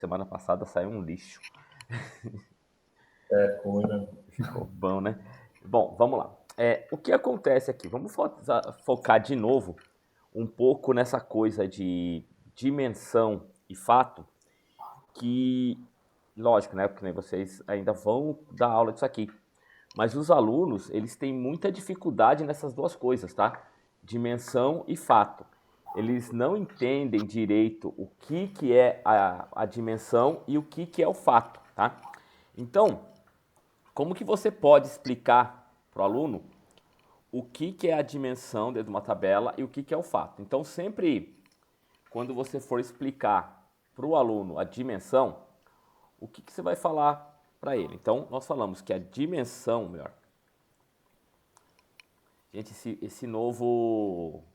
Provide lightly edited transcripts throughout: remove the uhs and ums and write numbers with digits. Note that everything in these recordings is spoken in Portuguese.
Semana passada saiu um lixo. Coisa. Ficou bom, né? Bom, vamos lá. O que acontece aqui? Vamos focar de novo um pouco nessa coisa de dimensão e fato, que, lógico, né? Porque vocês ainda vão dar aula disso aqui. Mas os alunos, eles têm muita dificuldade nessas duas coisas, tá? Dimensão e fato. Eles não entendem direito o que é a dimensão e o que é o fato, tá? Então, como que você pode explicar para o aluno o que é a dimensão dentro de uma tabela e o que é o fato? Então, sempre quando você for explicar para o aluno a dimensão, o que você vai falar para ele? Então, nós falamos que a dimensão, melhor. Gente, esse novo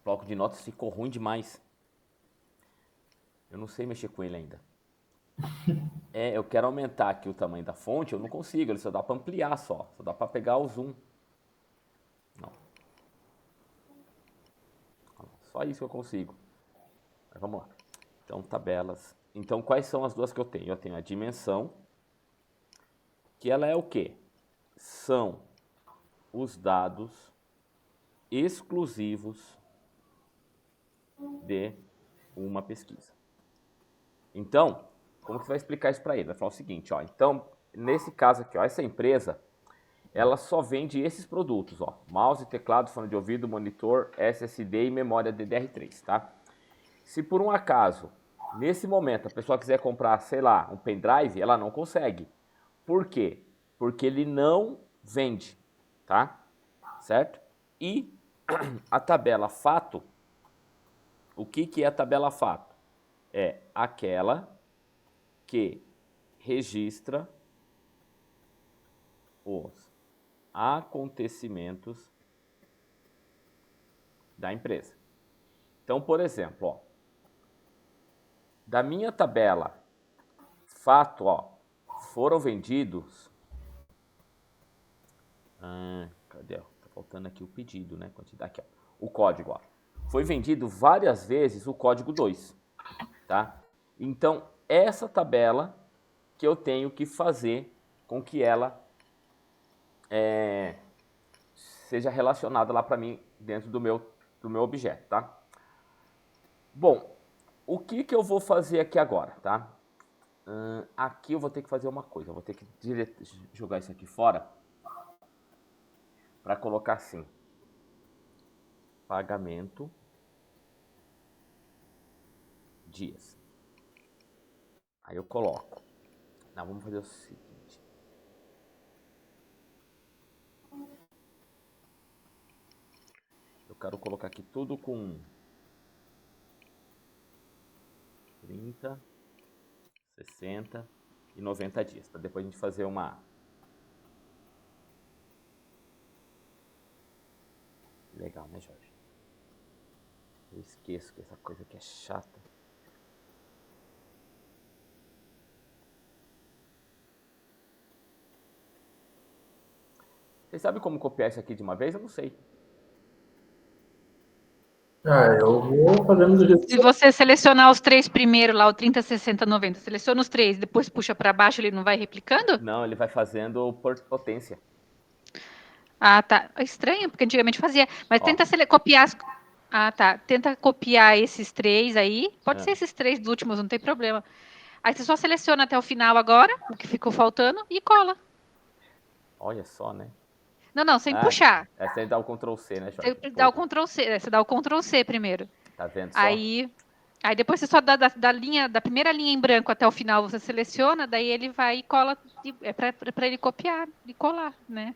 bloco de notas ficou ruim demais. Eu não sei mexer com ele ainda. Eu quero aumentar aqui o tamanho da fonte, eu não consigo, ele só dá para ampliar só dá para pegar o zoom. Não. Só isso que eu consigo. Mas vamos lá. Então, tabelas. Então, quais são as duas que eu tenho? Eu tenho a dimensão, que ela é o quê? São os dados exclusivos de uma pesquisa. Então, como que você vai explicar isso para ele? Vai falar o seguinte, ó. Então, nesse caso aqui, ó, essa empresa, ela só vende esses produtos, ó. Mouse, teclado, fone de ouvido, monitor, SSD e memória DDR3, tá? Se por um acaso, nesse momento, a pessoa quiser comprar, sei lá, um pendrive, ela não consegue. Por quê? Porque ele não vende, tá? Certo? E a tabela fato, o que é a tabela fato? É aquela que registra os acontecimentos da empresa. Então, por exemplo, ó, da minha tabela fato, ó, foram vendidos. Cadê? Tá faltando aqui o pedido, né? Quantidade aqui, ó. O código, ó. Foi vendido várias vezes o código 2, tá? Então, essa tabela que eu tenho que fazer com que ela seja relacionada lá para mim dentro do meu objeto, tá? Bom, o que eu vou fazer aqui agora, tá? Aqui eu vou ter que fazer uma coisa, eu vou ter que jogar isso aqui fora para colocar assim: pagamento dias. Aí eu coloco. Não, vamos fazer o seguinte. Eu quero colocar aqui tudo com 30, 60 e 90 dias, para depois a gente fazer uma. Legal, né, Jorge? Eu esqueço que essa coisa aqui é chata. Vocês sabem como copiar isso aqui de uma vez? Eu não sei. Eu vou fazendo do jeito Se que você selecionar os três primeiro lá, o 30, 60, 90, seleciona os três, depois puxa para baixo, ele não vai replicando? Não, ele vai fazendo por potência. Ah, tá. É estranho, porque antigamente fazia. Mas Ó, tenta copiar. Ah, tá. Tenta copiar esses três aí. Pode ser esses três dos últimos, não tem problema. Aí você só seleciona até o final agora, o que ficou faltando, e cola. olha só, né? Não, sem puxar. Essa aí dá o Ctrl C, né, Jorge? Você dá o Ctrl C, você dá o Ctrl C primeiro. Tá vendo só? Aí depois você só dá da primeira linha em branco até o final, você seleciona, daí ele vai e cola, é para ele copiar e colar, né?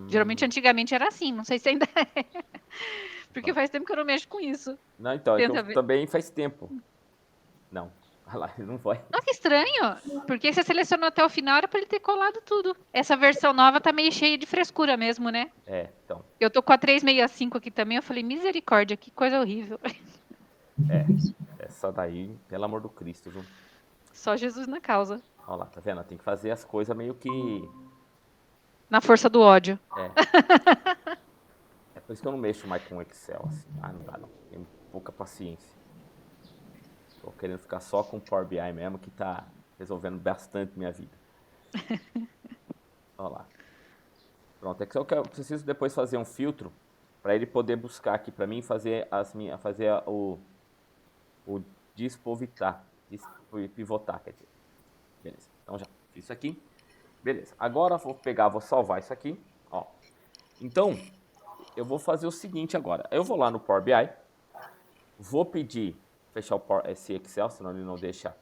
Geralmente, antigamente era assim, não sei se ainda é. Porque faz tempo que eu não mexo com isso. Não, então, é que eu Tenta ver. também faz tempo. Não. Olha lá, ele não vai. Nossa, que estranho. Porque você selecionou até o final, era para ele ter colado tudo. Essa versão nova tá meio cheia de frescura mesmo, né? Então. Eu tô com a 365 aqui também, eu falei, misericórdia, que coisa horrível. Essa daí, pelo amor do Cristo, viu? Só Jesus na causa. Olha lá, tá vendo? Tem que fazer as coisas meio que. Na força do ódio. É por isso que eu não mexo mais com Excel, assim. Não dá não. Tenho pouca paciência. Tô querendo ficar só com o Power BI mesmo, que tá resolvendo bastante minha vida. Olha lá. Pronto, é que eu preciso depois fazer um filtro para ele poder buscar aqui para mim e fazer o pivotar, quer dizer. Beleza, então já fiz isso aqui. Beleza, agora vou salvar isso aqui, ó. Então, eu vou fazer o seguinte agora. Eu vou lá no Power BI, vou pedir, fechar esse Excel, senão ele não deixa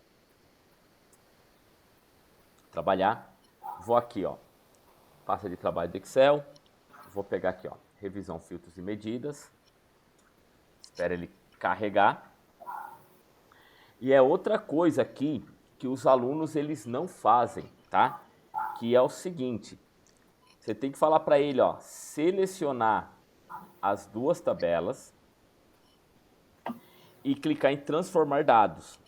trabalhar. Vou aqui, ó, pasta de trabalho do Excel, vou pegar aqui, ó, revisão, filtros e medidas. Espera ele carregar. E é outra coisa aqui que os alunos eles não fazem, tá? Que é o seguinte, você tem que falar para ele, ó, selecionar as duas tabelas e clicar em transformar dados.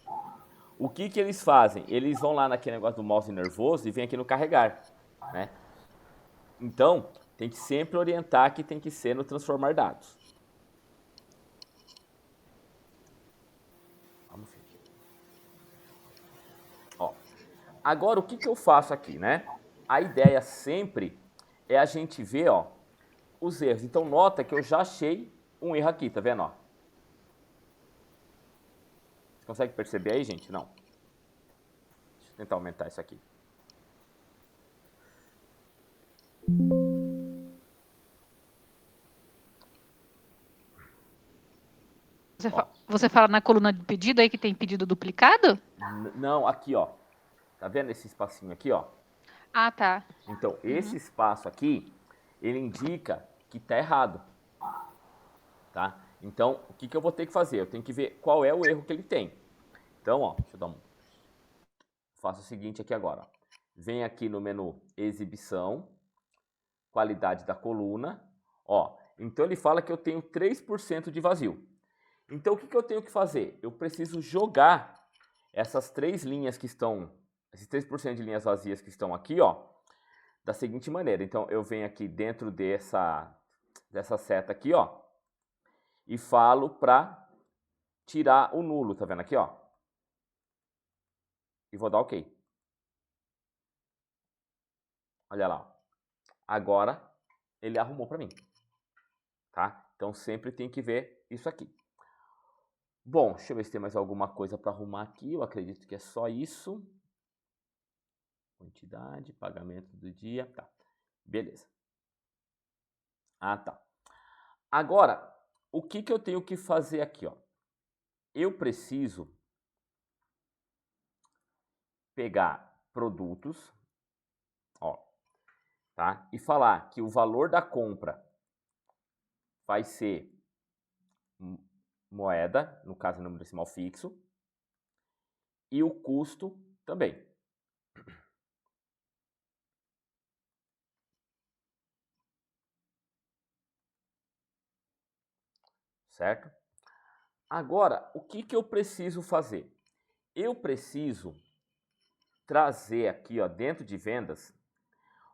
O que que eles fazem? Eles vão lá naquele negócio do mouse nervoso e vem aqui no carregar, né? Então, tem que sempre orientar que tem que ser no transformar dados. Vamos ver. Ó, agora, o que que eu faço aqui, né? A ideia sempre é a gente ver, ó, os erros. Então, nota que eu já achei um erro aqui, tá vendo, ó? Você consegue perceber aí, gente? Não. Deixa eu tentar aumentar isso aqui. Você fala na coluna de pedido aí que tem pedido duplicado? Não, aqui, ó. Tá vendo esse espacinho aqui, ó? Ah, tá. Então, esse espaço aqui, ele indica que tá errado. Tá? Então, o que que eu vou ter que fazer? Eu tenho que ver qual é o erro que ele tem. Então, ó, deixa eu dar um... Faço o seguinte aqui agora, ó. Vem aqui no menu exibição, qualidade da coluna, ó. Então, ele fala que eu tenho 3% de vazio. Então, o que que eu tenho que fazer? Eu preciso jogar essas três linhas que estão, esses 3% de linhas vazias que estão aqui, ó, da seguinte maneira. Então, eu venho aqui dentro dessa seta aqui, ó, e falo para tirar o nulo, tá vendo aqui, ó? E vou dar OK. Olha lá, ó. Agora ele arrumou para mim, tá? Então sempre tem que ver isso aqui. Bom, deixa eu ver se tem mais alguma coisa para arrumar aqui. Eu acredito que é só isso. Quantidade, pagamento do dia, tá. Beleza. Ah, tá. Agora, o que que eu tenho que fazer aqui, ó? Eu preciso pegar produtos, ó, tá? E falar que o valor da compra vai ser moeda, no caso número decimal fixo, e o custo também. Certo? Agora, o que que eu preciso fazer? Eu preciso trazer aqui, ó, dentro de vendas,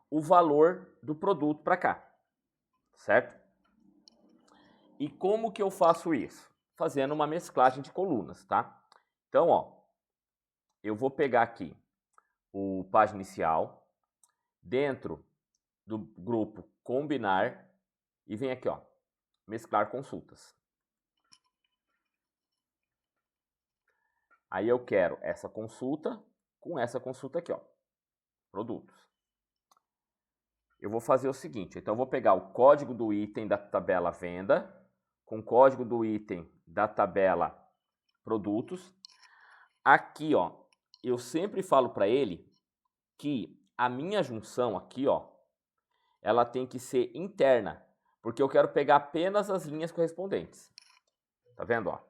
o valor do produto para cá, certo? E como que eu faço isso? Fazendo uma mesclagem de colunas, tá? Então, ó, eu vou pegar aqui o página inicial, dentro do grupo combinar, e vem aqui, ó, mesclar consultas. Aí eu quero essa consulta com essa consulta aqui, ó, produtos. Eu vou fazer o seguinte, então eu vou pegar o código do item da tabela venda, com o código do item da tabela produtos. Aqui, ó, eu sempre falo para ele que a minha junção aqui, ó, ela tem que ser interna, porque eu quero pegar apenas as linhas correspondentes. Tá vendo, ó?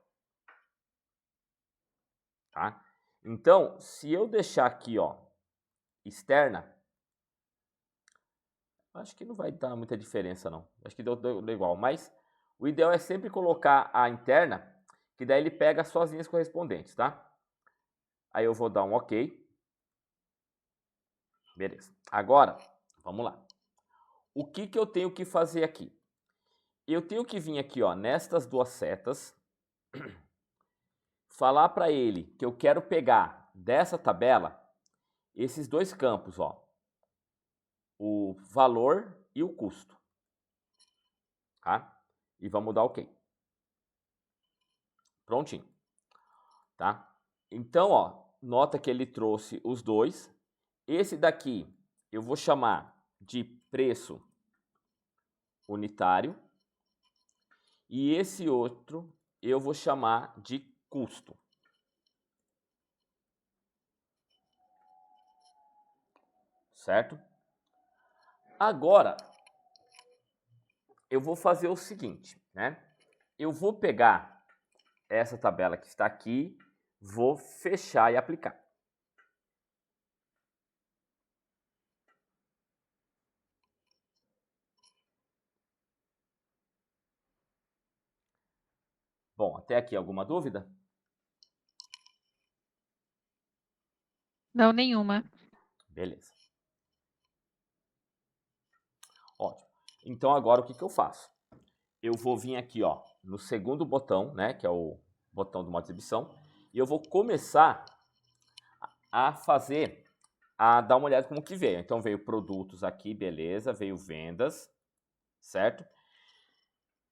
Tá? Então, se eu deixar aqui, ó, externa, acho que não vai dar muita diferença, não. Acho que deu igual, mas o ideal é sempre colocar a interna, que daí ele pega as suas linhas correspondentes, tá? Aí eu vou dar um OK. Beleza. Agora, vamos lá. O que que eu tenho que fazer aqui? Eu tenho que vir aqui, ó, nestas duas setas, falar para ele que eu quero pegar dessa tabela esses dois campos, ó, o valor e o custo, tá? E vamos dar OK. Prontinho, tá? Então, ó, nota que ele trouxe os dois. Esse daqui eu vou chamar de preço unitário e esse outro eu vou chamar de custo. Certo? Agora, eu vou fazer o seguinte, né? Eu vou pegar essa tabela que está aqui, vou fechar e aplicar. Bom, até aqui alguma dúvida? Não, nenhuma. Beleza. Ótimo. Então agora o que eu faço? Eu vou vir aqui, ó, no segundo botão, né, que é o botão do modo de exibição, e eu vou começar a dar uma olhada como que veio. Então veio produtos aqui, beleza, veio vendas, certo?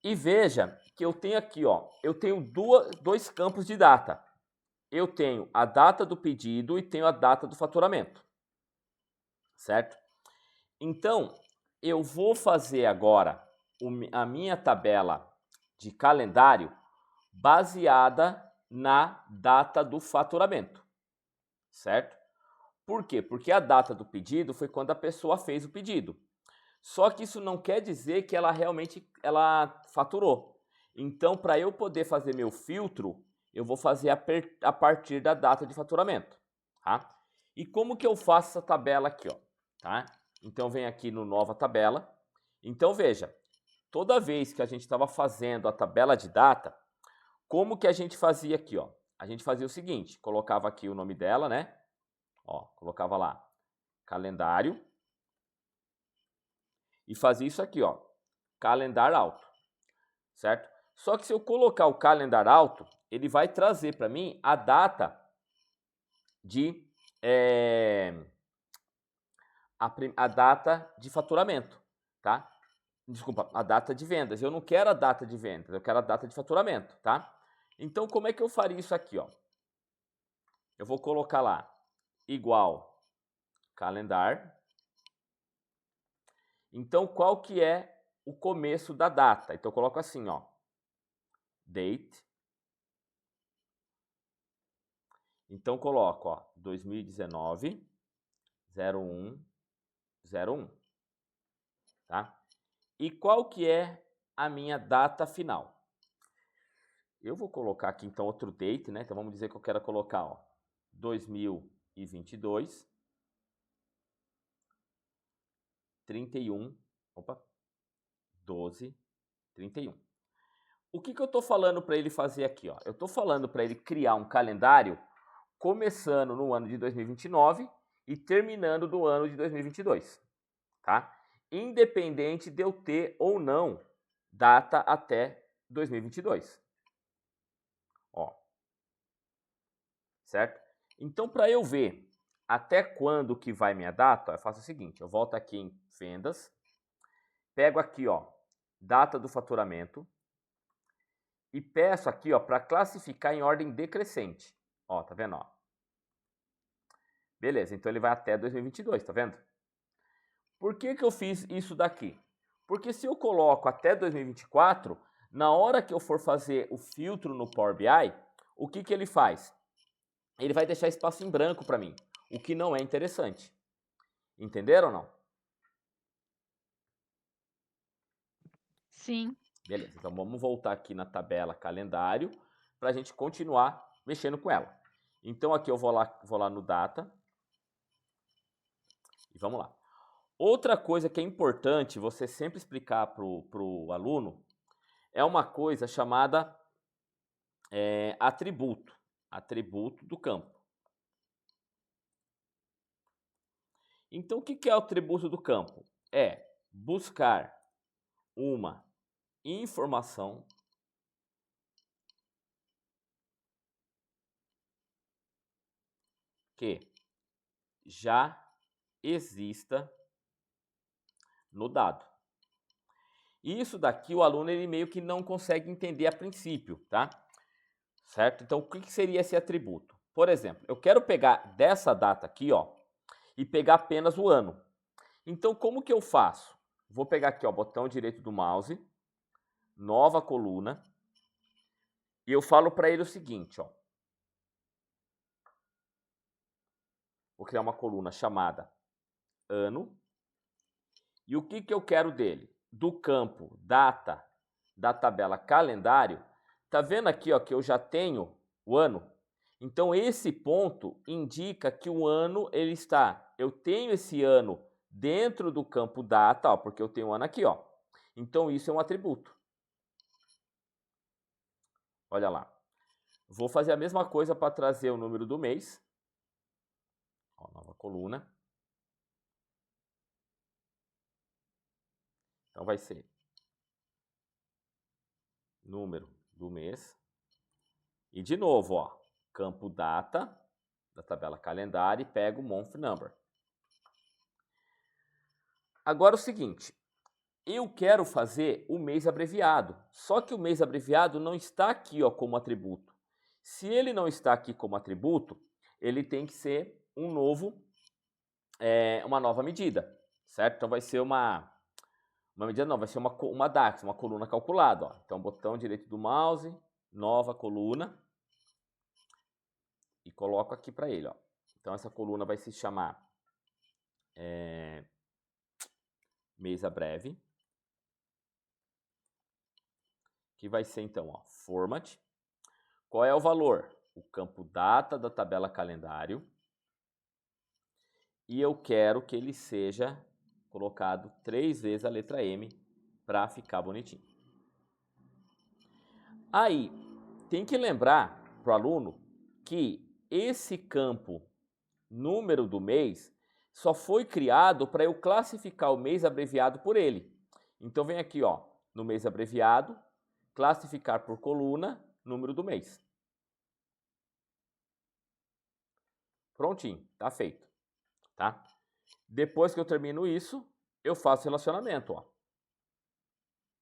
E veja que eu tenho aqui, ó, eu tenho dois campos de data. Eu tenho a data do pedido e tenho a data do faturamento, certo? Então, eu vou fazer agora a minha tabela de calendário baseada na data do faturamento, certo? Por quê? Porque a data do pedido foi quando a pessoa fez o pedido. Só que isso não quer dizer que ela realmente faturou. Então, para eu poder fazer meu filtro, eu vou fazer a partir da data de faturamento, tá? E como que eu faço essa tabela aqui, ó, tá? Então, vem aqui no nova tabela. Então, veja, toda vez que a gente estava fazendo a tabela de data, como que a gente fazia aqui, ó? A gente fazia o seguinte, colocava aqui o nome dela, né? Ó, colocava lá, calendário. E fazia isso aqui, ó, calendar alto, certo? Só que se eu colocar o calendar alto, ele vai trazer para mim a data de a data de faturamento, tá? Desculpa, a data de vendas. Eu não quero a data de vendas, eu quero a data de faturamento, tá? Então, como é que eu faria isso aqui, ó? Eu vou colocar lá igual calendar. Então, qual que é o começo da data? Então, eu coloco assim, ó, date. Então, coloco, ó, 2019, 01, tá? E qual que é a minha data final? Eu vou colocar aqui, então, outro date, né? Então, vamos dizer que eu quero colocar, ó, 2022, 31, 12, 31. O que eu estou falando para ele fazer aqui, ó? Eu estou falando para ele criar um calendário começando no ano de 2029 e terminando no ano de 2022, tá? Independente de eu ter ou não data até 2022. Ó. Certo? Então, para eu ver até quando que vai minha data, eu faço o seguinte, eu volto aqui em vendas, pego aqui, ó, data do faturamento e peço aqui, ó, para classificar em ordem decrescente. Ó, tá vendo, ó? Beleza, então ele vai até 2022, tá vendo? Por que eu fiz isso daqui? Porque se eu coloco até 2024, na hora que eu for fazer o filtro no Power BI, o que ele faz? Ele vai deixar espaço em branco para mim, o que não é interessante. Entenderam ou não? Sim. Beleza, então vamos voltar aqui na tabela calendário para a gente continuar mexendo com ela. Então aqui eu vou lá no data e vamos lá. Outra coisa que é importante você sempre explicar para o aluno é uma coisa chamada atributo do campo. Então o que é o atributo do campo? É buscar uma informação que já exista no dado. E isso daqui o aluno ele meio que não consegue entender a princípio, tá? Certo? Então, o que seria esse atributo? Por exemplo, eu quero pegar dessa data aqui, ó, e pegar apenas o ano. Então, como que eu faço? Vou pegar aqui, ó, botão direito do mouse, nova coluna, e eu falo para ele o seguinte, ó. Vou criar uma coluna chamada ano. E o que que eu quero dele? Do campo data da tabela calendário, tá vendo aqui, ó, que eu já tenho o ano? Então esse ponto indica que o ano ele está, eu tenho esse ano dentro do campo data, ó, porque eu tenho o ano aqui, ó. Então isso é um atributo. Olha lá. Vou fazer a mesma coisa para trazer o número do mês. Ó, nova coluna. Então vai ser número do mês. E de novo, ó, campo data da tabela calendário e pego o month number. Agora o seguinte, eu quero fazer o mês abreviado, só que o mês abreviado não está aqui, ó, como atributo. Se ele não está aqui como atributo, ele tem que ser um novo, uma nova medida, certo? Então vai ser uma medida não, vai ser uma DAX, uma coluna calculada, ó. Então botão direito do mouse, nova coluna, e coloco aqui para ele, ó. Então essa coluna vai se chamar mês breve, que vai ser então, ó, format. Qual é o valor? O campo data da tabela calendário. E eu quero que ele seja colocado 3 vezes a letra M para ficar bonitinho. Aí, tem que lembrar para o aluno que esse campo número do mês só foi criado para eu classificar o mês abreviado por ele. Então vem aqui, ó, no mês abreviado, classificar por coluna, número do mês. Prontinho, tá feito, tá? Depois que eu termino isso, eu faço relacionamento, ó.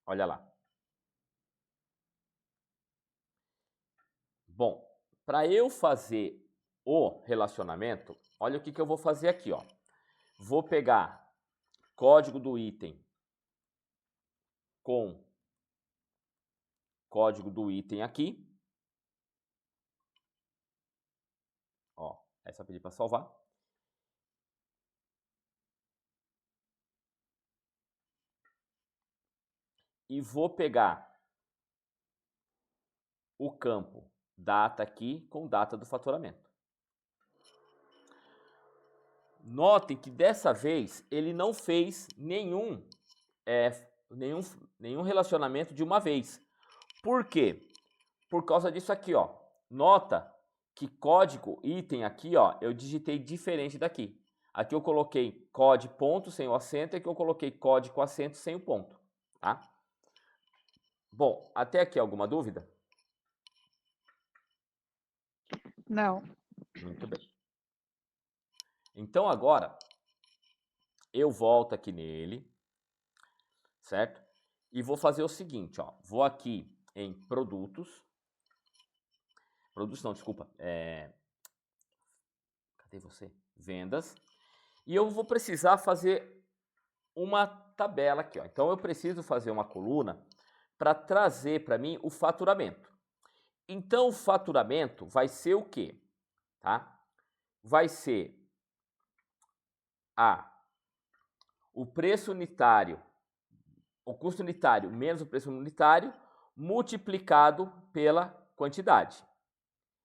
Olha lá. Bom, para eu fazer o relacionamento, olha o que eu vou fazer aqui, ó. Vou pegar código do item com código do item aqui. Ó, é só pedir para salvar. E vou pegar o campo data aqui com data do faturamento. Notem que dessa vez ele não fez nenhum relacionamento de uma vez. Por quê? Por causa disso aqui, ó. Nota que código item aqui, ó, eu digitei diferente daqui. Aqui eu coloquei código ponto sem o acento, e aqui eu coloquei código com acento sem o ponto, tá? Bom, até aqui alguma dúvida? Não. Muito bem. Então agora eu volto aqui nele, certo? E vou fazer o seguinte, ó. Vou aqui em produtos. Produtos não, desculpa. Cadê você? Vendas. E eu vou precisar fazer uma tabela aqui, ó. Então eu preciso fazer uma coluna para trazer para mim o faturamento. Então o faturamento vai ser o quê? Tá? Vai ser o preço unitário, o custo unitário menos o preço unitário multiplicado pela quantidade.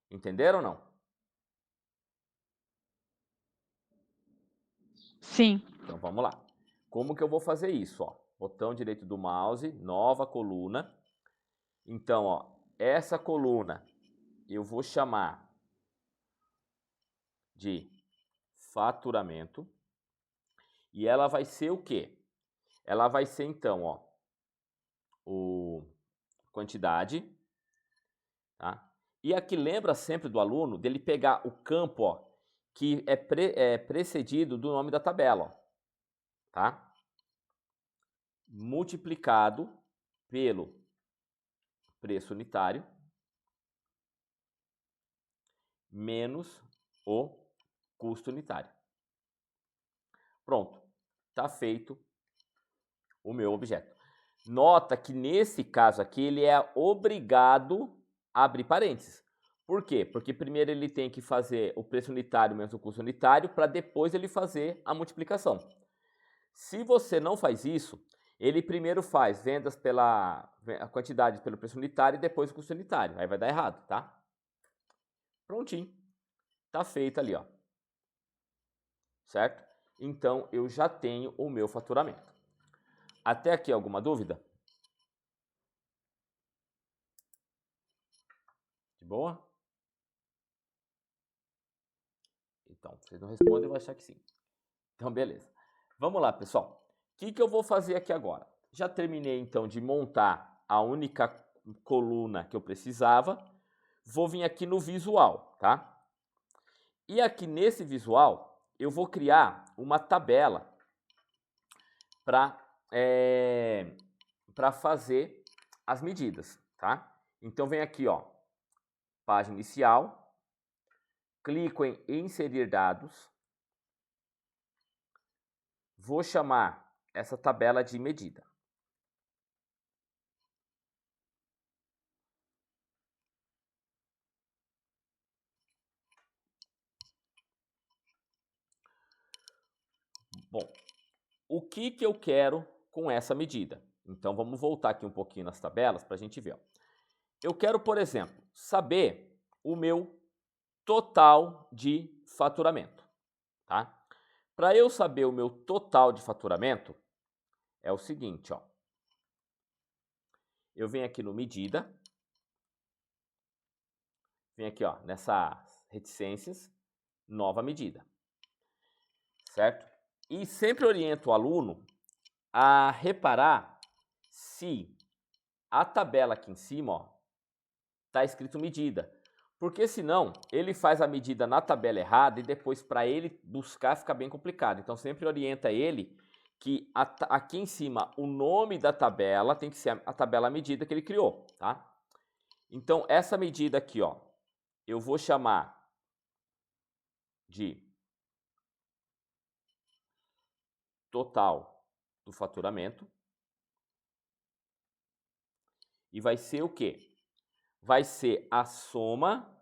Entenderam ou não? Sim. Então vamos lá. Como que eu vou fazer isso? Ó, botão direito do mouse, nova coluna. Então, ó, essa coluna eu vou chamar de faturamento. E ela vai ser o quê? Ela vai ser então, ó, quantidade, tá? E aqui lembra sempre do aluno dele pegar o campo, ó, que é precedido do nome da tabela, ó, tá? Multiplicado pelo preço unitário menos o custo unitário. Pronto, está feito o meu objeto. Nota que nesse caso aqui ele é obrigado a abrir parênteses. Por quê? Porque primeiro ele tem que fazer o preço unitário menos o custo unitário para depois ele fazer a multiplicação. Se você não faz isso, ele primeiro faz vendas pela a quantidade pelo preço unitário e depois o custo unitário. Aí vai dar errado, tá? Prontinho. Tá feito ali, ó. Certo? Então eu já tenho o meu faturamento. Até aqui alguma dúvida? De boa? Então, vocês não respondem, eu vou achar que sim. Então, beleza. Vamos lá, pessoal. O que eu vou fazer aqui agora? Já terminei, então, de montar a única coluna que eu precisava. Vou vir aqui no visual, tá? E aqui nesse visual, eu vou criar uma tabela para fazer as medidas, tá? Então, vem aqui, ó, página inicial, clico em inserir dados, vou chamar essa tabela de medida. Bom, o que eu quero com essa medida? Então, vamos voltar aqui um pouquinho nas tabelas para a gente ver. Ó. Eu quero, por exemplo, saber o meu total de faturamento. Tá? Para eu saber o meu total de faturamento, é o seguinte, ó. Eu venho aqui no medida, venho aqui, ó, nessas reticências, nova medida. Certo? E sempre oriento o aluno a reparar se a tabela aqui em cima, ó, tá escrito medida. Porque senão ele faz a medida na tabela errada e depois para ele buscar fica bem complicado. Então sempre orienta ele que aqui em cima o nome da tabela tem que ser a tabela medida que ele criou, tá? Então essa medida aqui, ó, eu vou chamar de total do faturamento. E vai ser o quê? Vai ser a soma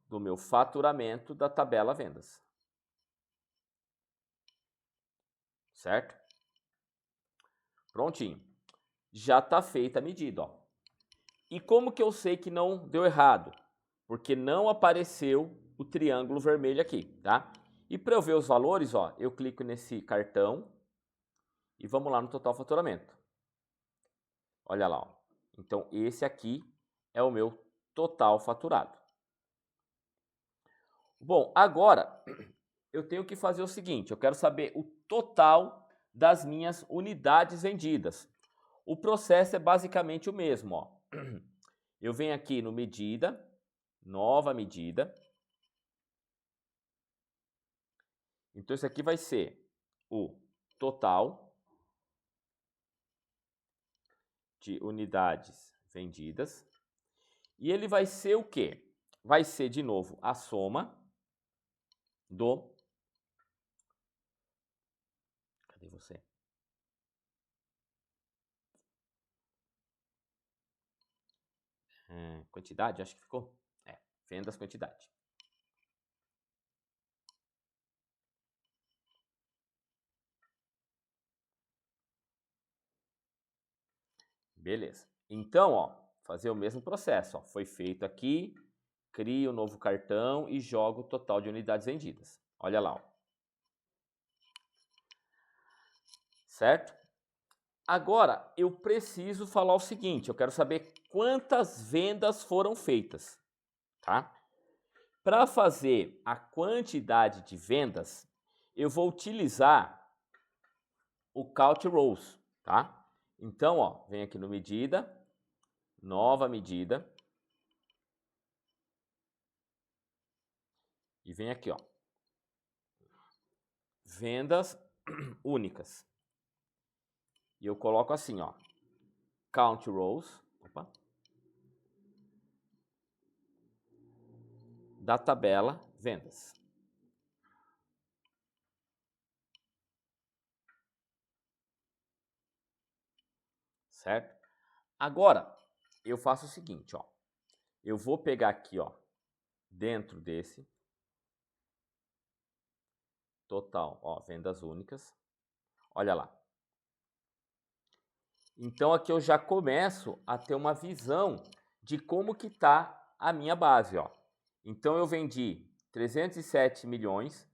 do meu faturamento da tabela vendas. Certo? Prontinho. Já está feita a medida, ó. E como que eu sei que não deu errado? Porque não apareceu o triângulo vermelho aqui, tá? E para eu ver os valores, ó, eu clico nesse cartão e vamos lá no total faturamento. Olha lá, ó. Então esse aqui é o meu total faturado. Bom, agora eu tenho que fazer o seguinte, eu quero saber o total das minhas unidades vendidas. O processo é basicamente o mesmo, ó. Eu venho aqui no medida, nova medida. Então isso aqui vai ser o total de unidades vendidas. E ele vai ser o quê? Vai ser de novo a soma do... Cadê você? Quantidade, acho que ficou. Vendas, quantidade. Beleza. Então, ó, fazer o mesmo processo. Ó. Foi feito aqui, crio um novo cartão e jogo o total de unidades vendidas. Olha lá, ó. Certo? Agora, eu preciso falar o seguinte, eu quero saber quantas vendas foram feitas, tá? Para fazer a quantidade de vendas, eu vou utilizar o Count Rows, tá? Então, ó, vem aqui no medida, nova medida. E vem aqui, ó. Vendas únicas. E eu coloco assim, ó. Count rows. Opa. Da tabela vendas. Certo? Agora, eu faço o seguinte, ó. Eu vou pegar aqui, ó, dentro desse total, ó, vendas únicas. Olha lá. Então aqui eu já começo a ter uma visão de como que tá a minha base, ó. Então eu vendi 307 milhões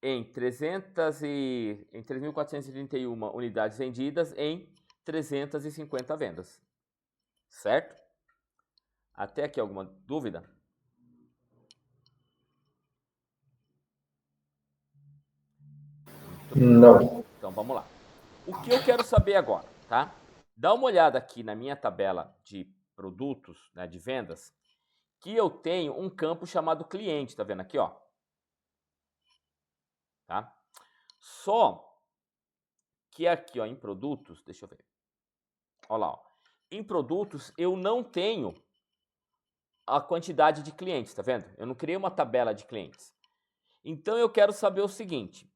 em 3.431 unidades vendidas em 350 vendas. Certo? Até aqui alguma dúvida? Não. Então vamos lá. O que eu quero saber agora, tá? Dá uma olhada aqui na minha tabela de produtos, né, de vendas, que eu tenho um campo chamado cliente, tá vendo aqui, ó? Tá? Só que aqui, ó, em produtos, deixa eu ver. Olha lá, ó. Em produtos eu não tenho a quantidade de clientes, tá vendo? Eu não criei uma tabela de clientes. Então eu quero saber o seguinte: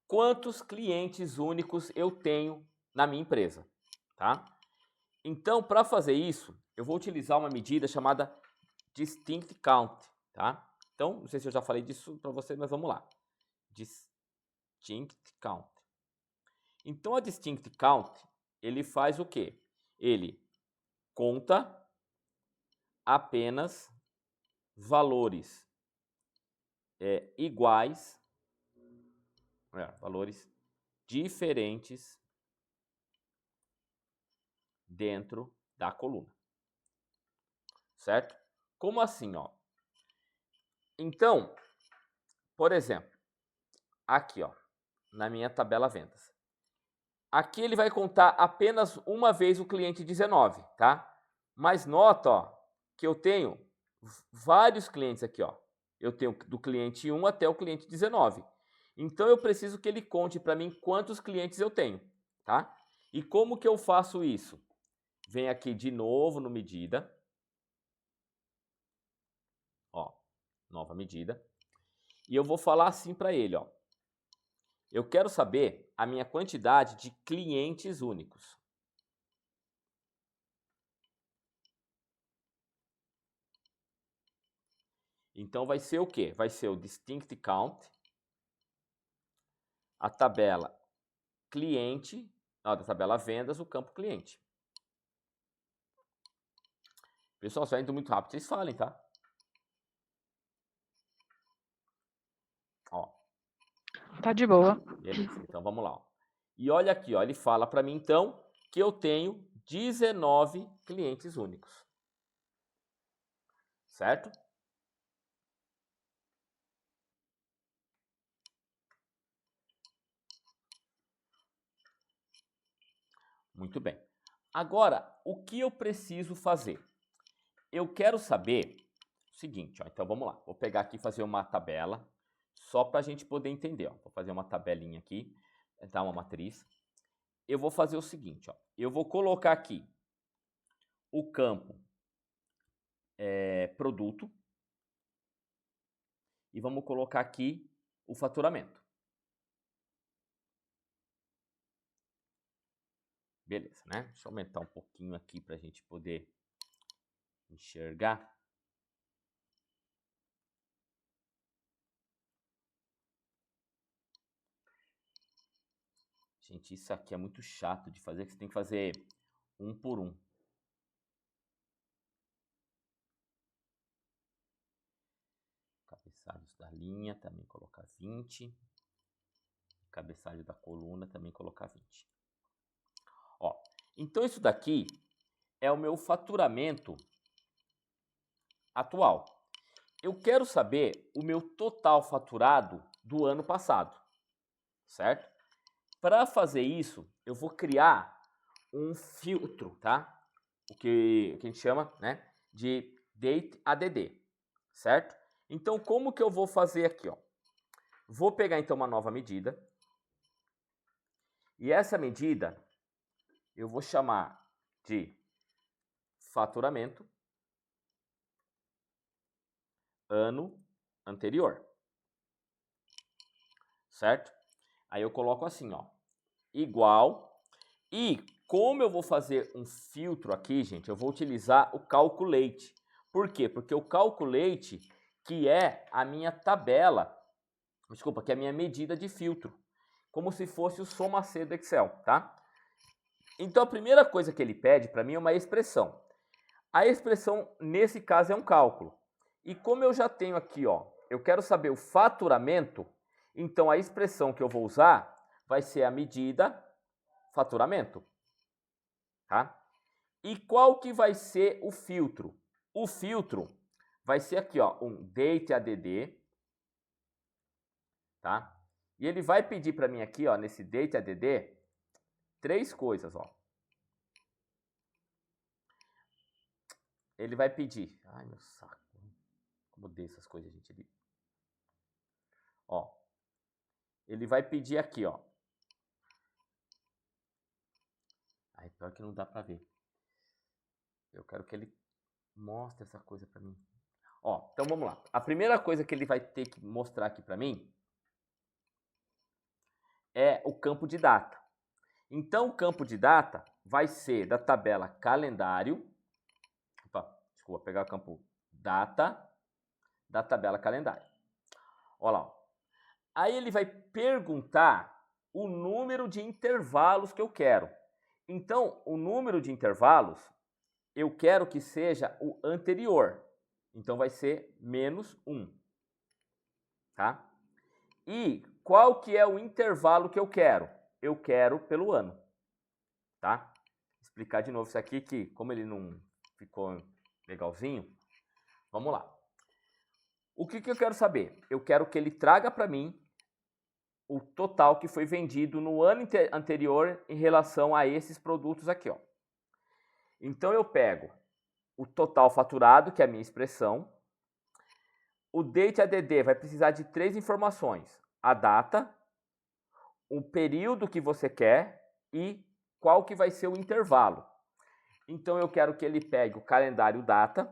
quantos clientes únicos eu tenho na minha empresa, tá? Então, para fazer isso, eu vou utilizar uma medida chamada Distinct Count, tá? Então, não sei se eu já falei disso para você, mas vamos lá. Distinct Count. Então, a Distinct Count, ele faz o quê? Ele conta apenas valores iguais, valores diferentes dentro da coluna. Certo? Como assim, ó? Então, por exemplo, aqui, ó, na minha tabela vendas. Aqui ele vai contar apenas uma vez o cliente 19, tá? Mas nota, ó, que eu tenho vários clientes aqui, ó. Eu tenho do cliente 1 até o cliente 19. Então eu preciso que ele conte para mim quantos clientes eu tenho, tá? E como que eu faço isso? Vem aqui de novo no medida. Ó, nova medida. E eu vou falar assim para ele, ó. Eu quero saber a minha quantidade de clientes únicos. Então vai ser o quê? Vai ser o Distinct Count, a tabela cliente, da tabela vendas, o campo cliente. Pessoal, se vai indo muito rápido, vocês falem, tá? Ó. Tá de boa. Beleza, então vamos lá. Ó. E olha aqui, ó, ele fala para mim então que eu tenho 19 clientes únicos. Certo? Muito bem. Agora, o que eu preciso fazer? Eu quero saber o seguinte, ó, então vamos lá. Vou pegar aqui e fazer uma tabela, só para a gente poder entender. Ó. Vou fazer uma tabelinha aqui, dar uma matriz. Eu vou fazer o seguinte, ó. Eu vou colocar aqui o campo produto e vamos colocar aqui o faturamento. Beleza, né? Deixa eu aumentar um pouquinho aqui para a gente poder enxergar. Gente, isso aqui é muito chato de fazer, que você tem que fazer um por um. Cabeçalhos da linha, também colocar 20. Cabeçalho da coluna, também colocar 20. Ó, então isso daqui é o meu faturamento atual. Eu quero saber o meu total faturado do ano passado, certo? Para fazer isso, eu vou criar um filtro, tá? O que a gente chama, né, de Date ADD, certo? Então, como que eu vou fazer aqui, ó? Vou pegar, então, uma nova medida. E essa medida, eu vou chamar de faturamento ano anterior. Certo? Aí eu coloco assim, ó, igual. E como eu vou fazer um filtro aqui, gente, eu vou utilizar o Calculate. Por quê? Porque o Calculate, que é a minha tabela, desculpa, que é a minha medida de filtro, como se fosse o soma C do Excel, tá? Então a primeira coisa que ele pede para mim é uma expressão. A expressão, nesse caso, é um cálculo. E como eu já tenho aqui, ó, eu quero saber o faturamento, então a expressão que eu vou usar vai ser a medida faturamento, tá? E qual que vai ser o filtro? O filtro vai ser aqui, ó, um DateADD, tá? E ele vai pedir para mim aqui, ó, nesse DateADD, 3 coisas, ó. Ele vai pedir, ai meu saco, como odeio essas coisas, gente. Ó, ele vai pedir aqui, ó. Ai, pior que não dá pra ver. Eu quero que ele mostre essa coisa pra mim. Ó, então vamos lá. A primeira coisa que ele vai ter que mostrar aqui pra mim é o campo de data. Então, o campo de data vai ser da tabela calendário. Opa, desculpa, pegar o campo data da tabela calendário. Olha lá. Ó. Aí ele vai perguntar o número de intervalos que eu quero. Então, o número de intervalos, eu quero que seja o anterior. Então, vai ser menos 1. Tá? E qual que é o intervalo que eu quero? Eu quero pelo ano. Tá? Vou explicar de novo isso aqui, que como ele não ficou legalzinho, vamos lá. O que eu quero saber? Eu quero que ele traga para mim o total que foi vendido no ano anterior em relação a esses produtos aqui, ó. Então eu pego o total faturado, que é a minha expressão. O DateADD vai precisar de 3 informações: a data, o período que você quer e qual que vai ser o intervalo. Então eu quero que ele pegue o calendário data,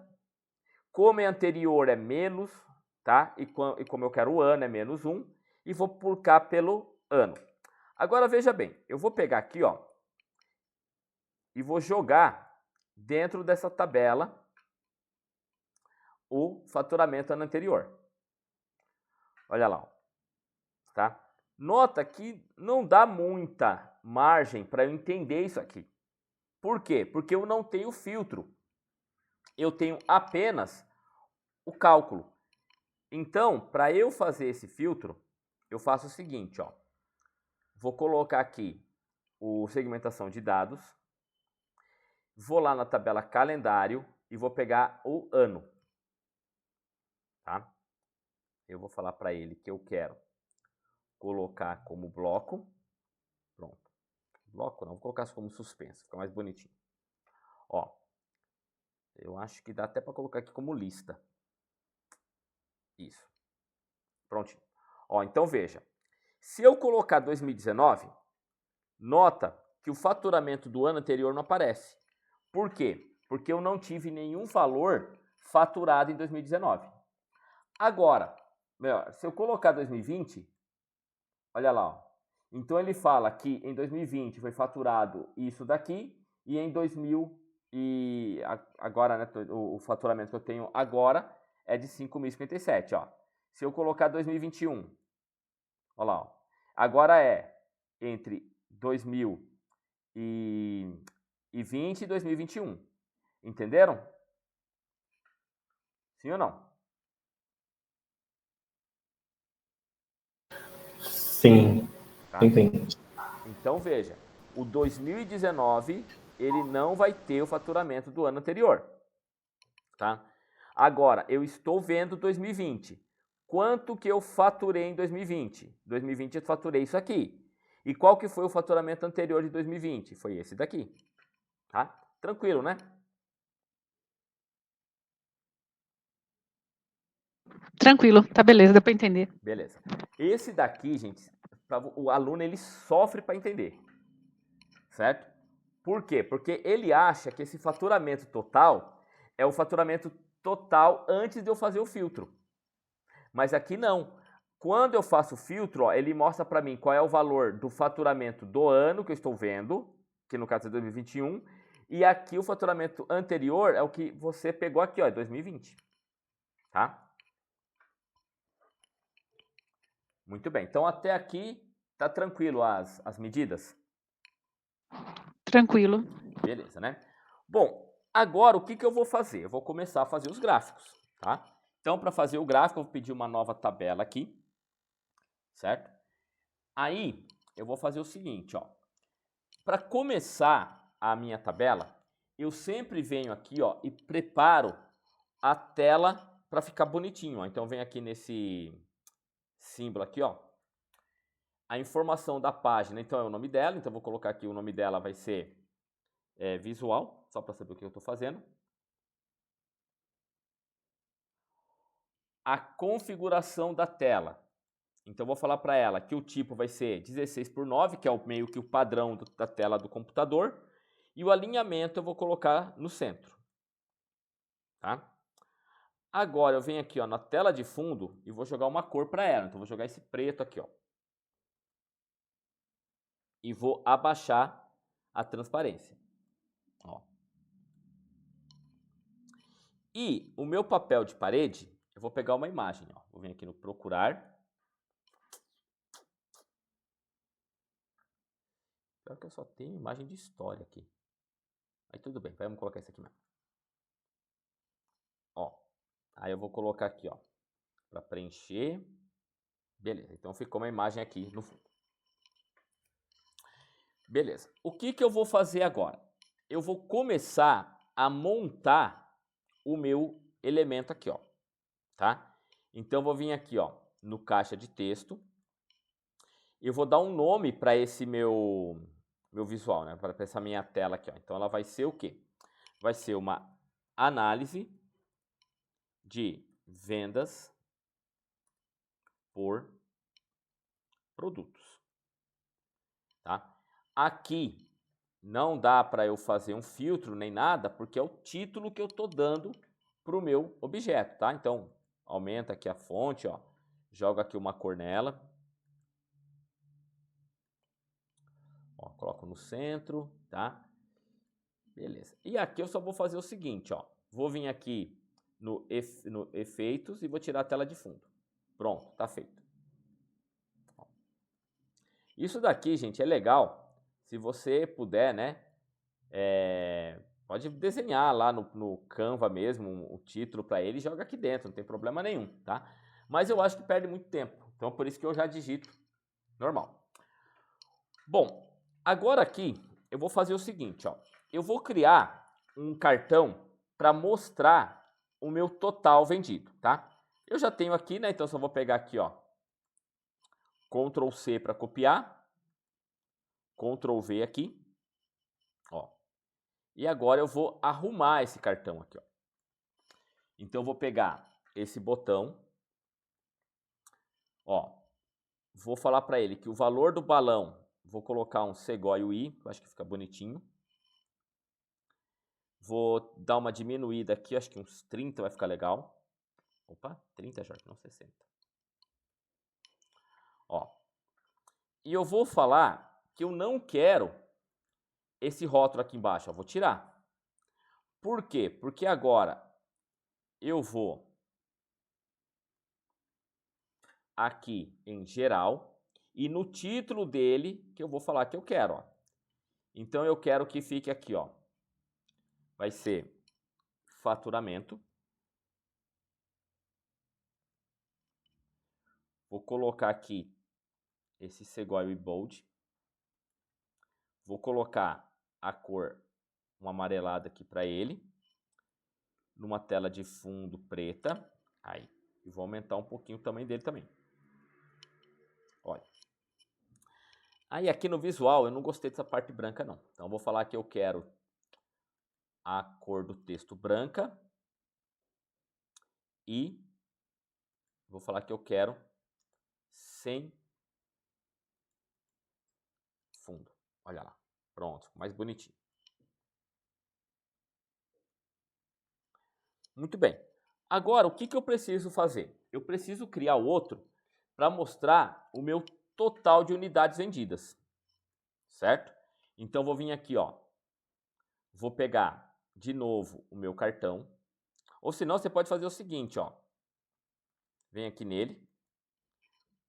como é anterior é menos, tá? E como eu quero o ano é menos 1, e vou pulcar pelo ano. Agora veja bem, eu vou pegar aqui, ó, e vou jogar dentro dessa tabela o faturamento ano anterior. Olha lá, ó, tá? Nota que não dá muita margem para eu entender isso aqui. Por quê? Porque eu não tenho filtro. Eu tenho apenas o cálculo. Então, para eu fazer esse filtro, eu faço o seguinte, ó. Vou colocar aqui o segmentação de dados. Vou lá na tabela calendário e vou pegar o ano. Tá? Eu vou falar para ele que eu quero colocar como bloco. Pronto. Bloco não, vou colocar como suspenso, fica mais bonitinho. Ó. Eu acho que dá até para colocar aqui como lista. Isso. Prontinho. Ó, então veja. Se eu colocar 2019, nota que o faturamento do ano anterior não aparece. Por quê? Porque eu não tive nenhum valor faturado em 2019. Agora, se eu colocar 2020, olha lá, ó. Então ele fala que em 2020 foi faturado isso daqui e em 2000 e agora, né, o faturamento que eu tenho agora é de 5.057, ó. Se eu colocar 2021, olha lá, ó. Agora é entre 2020 e 2021. Entenderam? Sim ou não? Sim, Tá? entendi. Então veja, o 2019 ele não vai ter o faturamento do ano anterior. Tá? Agora, eu estou vendo 2020. Quanto que eu faturei em 2020? 2020 eu faturei isso aqui. E qual que foi o faturamento anterior de 2020? Foi esse daqui. Tá? Tranquilo, né? Tranquilo, tá beleza, deu para entender. Beleza. Esse daqui, gente, o aluno ele sofre para entender, certo? Por quê? Porque ele acha que esse faturamento total é o faturamento total antes de eu fazer o filtro. Mas aqui não. Quando eu faço o filtro, ó, ele mostra para mim qual é o valor do faturamento do ano que eu estou vendo, que no caso é 2021, e aqui o faturamento anterior é o que você pegou aqui, ó, é 2020. Tá? Muito bem. Então até aqui tá tranquilo as medidas? Tranquilo. Beleza, né? Bom, agora o que eu vou fazer? Eu vou começar a fazer os gráficos, tá? Então, para fazer o gráfico, eu vou pedir uma nova tabela aqui, certo? Aí, eu vou fazer o seguinte, ó. Para começar a minha tabela, eu sempre venho aqui, ó, e preparo a tela para ficar bonitinho, ó. Então, eu venho aqui nesse símbolo aqui, ó. A informação da página, então, é o nome dela. Então, eu vou colocar aqui, o nome dela vai ser visual, só para saber o que eu estou fazendo. A configuração da tela. Então, eu vou falar para ela que o tipo vai ser 16:9, que é meio que o padrão da tela do computador. E o alinhamento eu vou colocar no centro. Tá? Agora, eu venho aqui, ó, na tela de fundo e vou jogar uma cor para ela. Então, eu vou jogar esse preto aqui, ó. E vou abaixar a transparência. Ó. E o meu papel de parede, eu vou pegar uma imagem, ó. Vou vir aqui no procurar. Pior que eu só tenho imagem de história aqui. Aí tudo bem, vamos colocar isso aqui mesmo. Ó, aí eu vou colocar aqui, ó, para preencher. Beleza, então ficou uma imagem aqui no fundo. Beleza, o que eu vou fazer agora? Eu vou começar a montar o meu elemento aqui, ó, tá? Então eu vou vir aqui, ó, no caixa de texto. Eu vou dar um nome para esse meu visual, né? Para essa minha tela aqui, ó. Então ela vai ser o quê? Vai ser uma análise de vendas por produtos, tá? Aqui não dá para eu fazer um filtro nem nada, porque é o título que eu estou dando para o meu objeto, tá? Então, aumenta aqui a fonte, ó, joga aqui uma cor nela. Ó, coloco no centro, tá? Beleza. E aqui eu só vou fazer o seguinte, ó. Vou vir aqui no efeitos e vou tirar a tela de fundo. Pronto, tá feito. Isso daqui, gente, é legal. Se você puder, né? Pode desenhar lá no Canva mesmo o título para ele e joga aqui dentro, não tem problema nenhum, tá? Mas eu acho que perde muito tempo. Então, por isso que eu já digito normal. Bom, agora aqui eu vou fazer o seguinte, ó. Eu vou criar um cartão para mostrar o meu total vendido, tá? Eu já tenho aqui, né? Então, só vou pegar aqui, ó. Ctrl C para copiar. Ctrl V aqui. Ó. E agora eu vou arrumar esse cartão aqui, ó. Então, eu vou pegar esse botão. Ó. Vou falar para ele que o valor do balão, vou colocar um Segoio I, eu acho que fica bonitinho. Vou dar uma diminuída aqui, acho que uns 30 vai ficar legal. Opa, 30, Jorge, não 60. Ó. E eu vou falar que eu não quero esse rótulo aqui embaixo, eu vou tirar. Por quê? Porque agora eu vou aqui em geral e no título dele que eu vou falar que eu quero, ó. Então eu quero que fique aqui, ó. Vai ser faturamento. Vou colocar aqui esse Segoio e Bold. Vou colocar a cor, uma amarelada aqui para ele. Numa tela de fundo preta. Aí. E vou aumentar um pouquinho o tamanho dele também. Olha. Aí aqui no visual eu não gostei dessa parte branca não. Então eu vou falar que eu quero a cor do texto branca e Vou falar que eu quero sem fundo. Olha lá. Pronto, mais bonitinho. Muito bem. Agora, o que eu preciso fazer? Eu preciso criar outro para mostrar o meu total de unidades vendidas. Certo? Então, vou vir aqui, ó. Vou pegar de novo o meu cartão. Ou senão, você pode fazer o seguinte, ó. Vem aqui nele.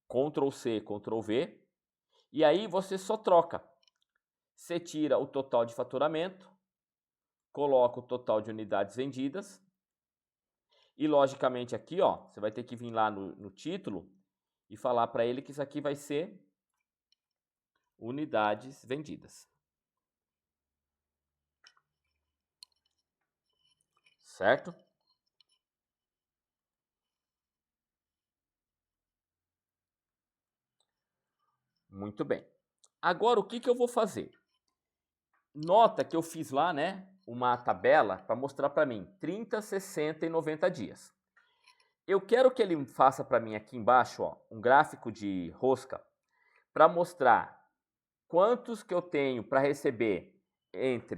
Ctrl C, Ctrl V. E aí, você só troca. Você tira o total de faturamento. Coloca o total de unidades vendidas. E, logicamente, aqui, ó, você vai ter que vir lá no título e falar para ele que isso aqui vai ser unidades vendidas. Certo? Muito bem. Agora, o que eu vou fazer? Nota que eu fiz lá, né, uma tabela para mostrar para mim 30, 60 e 90 dias. Eu quero que ele faça para mim aqui embaixo, ó, um gráfico de rosca para mostrar quantos que eu tenho para receber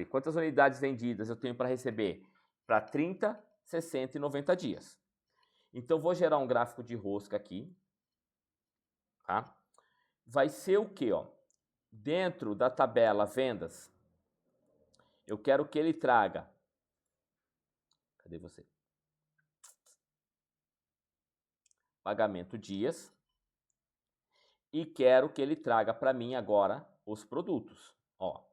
quantas unidades vendidas eu tenho para receber para 30, 60 e 90 dias. Então, vou gerar um gráfico de rosca aqui, tá? Vai ser o quê, ó? Dentro da tabela vendas, eu quero que ele traga... Cadê você? Pagamento dias. E quero que ele traga para mim agora os produtos, ó.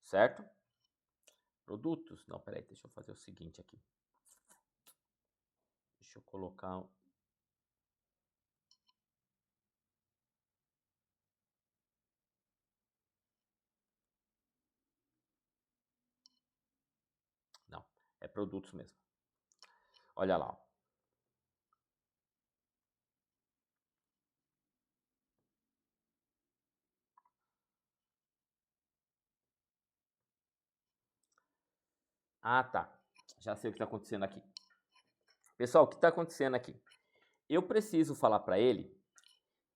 Certo? Produtos. Não, peraí, deixa eu fazer o seguinte aqui. Deixa eu colocar... Não, é produtos mesmo. Olha lá, ó. Ah, tá. Já sei o que está acontecendo aqui. Pessoal, o que está acontecendo aqui? Eu preciso falar para ele